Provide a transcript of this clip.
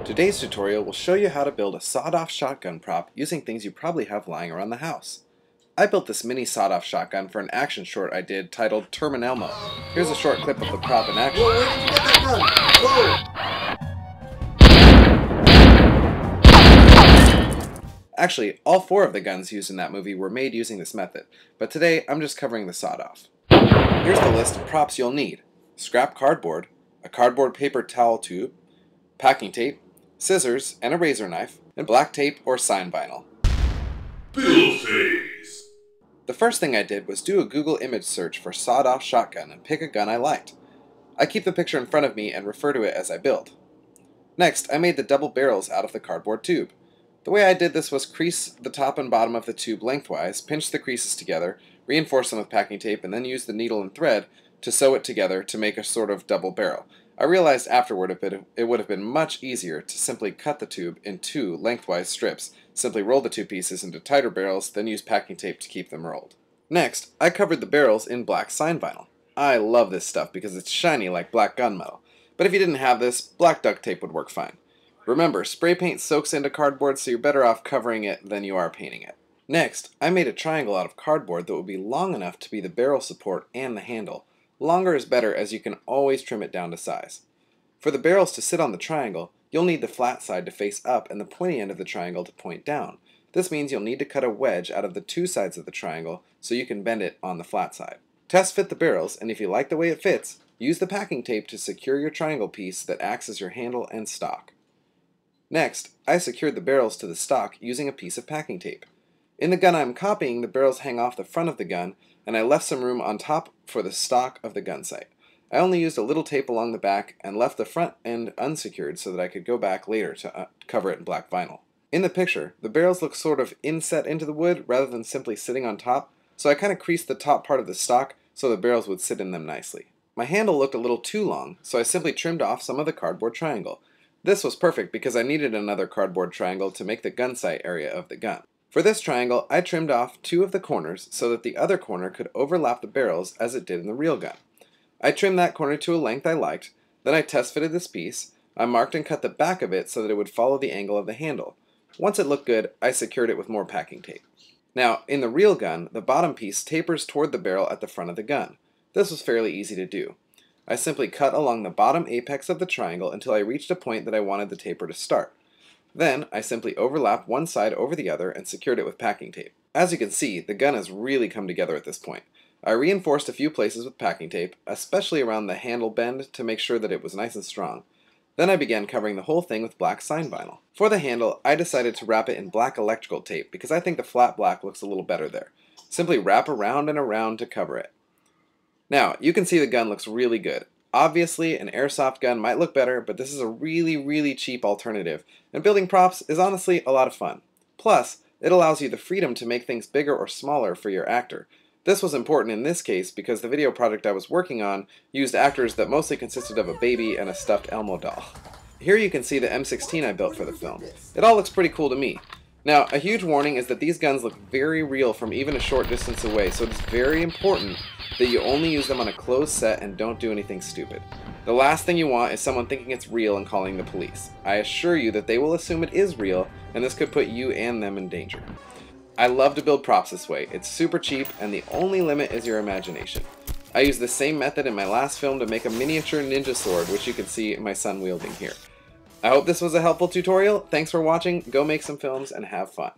Today's tutorial will show you how to build a sawed-off shotgun prop using things you probably have lying around the house. I built this mini sawed-off shotgun for an action short I did titled Terminelmo. Here's a short clip of the prop in action. Whoa, where did you get that gun? Whoa! Actually, all 4 of the guns used in that movie were made using this method, but today I'm just covering the sawed-off. Here's the list of props you'll need: scrap cardboard, a cardboard paper towel tube, packing tape, scissors and a razor knife, and black tape or sign vinyl. Build phase. The first thing I did was do a Google image search for sawed-off shotgun and pick a gun I liked. I keep the picture in front of me and refer to it as I build. Next, I made the double barrels out of the cardboard tube. The way I did this was crease the top and bottom of the tube lengthwise, pinch the creases together, reinforce them with packing tape, and then use the needle and thread to sew it together to make a sort of double barrel. I realized afterward it would have been much easier to simply cut the tube in 2 lengthwise strips, simply roll the 2 pieces into tighter barrels, then use packing tape to keep them rolled. Next, I covered the barrels in black sign vinyl. I love this stuff because it's shiny like black gunmetal, but if you didn't have this, black duct tape would work fine. Remember, spray paint soaks into cardboard, so you're better off covering it than you are painting it. Next, I made a triangle out of cardboard that would be long enough to be the barrel support and the handle. Longer is better, as you can always trim it down to size. For the barrels to sit on the triangle, you'll need the flat side to face up and the pointy end of the triangle to point down. This means you'll need to cut a wedge out of the 2 sides of the triangle so you can bend it on the flat side. Test fit the barrels, and if you like the way it fits, use the packing tape to secure your triangle piece that acts as your handle and stock. Next, I secured the barrels to the stock using a piece of packing tape. In the gun I'm copying, the barrels hang off the front of the gun, and I left some room on top for the stock of the gun sight. I only used a little tape along the back and left the front end unsecured so that I could go back later to cover it in black vinyl. In the picture, the barrels look sort of inset into the wood rather than simply sitting on top, so I kind of creased the top part of the stock so the barrels would sit in them nicely. My handle looked a little too long, so I simply trimmed off some of the cardboard triangle. This was perfect because I needed another cardboard triangle to make the gun sight area of the gun. For this triangle, I trimmed off 2 of the corners so that the other corner could overlap the barrels as it did in the real gun. I trimmed that corner to a length I liked, then I test fitted this piece. I marked and cut the back of it so that it would follow the angle of the handle. Once it looked good, I secured it with more packing tape. Now, in the real gun, the bottom piece tapers toward the barrel at the front of the gun. This was fairly easy to do. I simply cut along the bottom apex of the triangle until I reached a point that I wanted the taper to start. Then, I simply overlapped one side over the other and secured it with packing tape. As you can see, the gun has really come together at this point. I reinforced a few places with packing tape, especially around the handle bend to make sure that it was nice and strong. Then I began covering the whole thing with black sign vinyl. For the handle, I decided to wrap it in black electrical tape because I think the flat black looks a little better there. Simply wrap around and around to cover it. Now, you can see the gun looks really good. Obviously, an airsoft gun might look better, but this is a really cheap alternative, and building props is honestly a lot of fun. Plus, it allows you the freedom to make things bigger or smaller for your actor. This was important in this case because the video project I was working on used actors that mostly consisted of a baby and a stuffed Elmo doll. Here you can see the M16 I built for the film. It all looks pretty cool to me. Now, a huge warning is that these guns look very real from even a short distance away, so it is very important that you only use them on a closed set and don't do anything stupid. The last thing you want is someone thinking it's real and calling the police. I assure you that they will assume it is real, and this could put you and them in danger. I love to build props this way. It's super cheap, and the only limit is your imagination. I used the same method in my last film to make a miniature ninja sword, which you can see my son wielding here. I hope this was a helpful tutorial. Thanks for watching. Go make some films and have fun.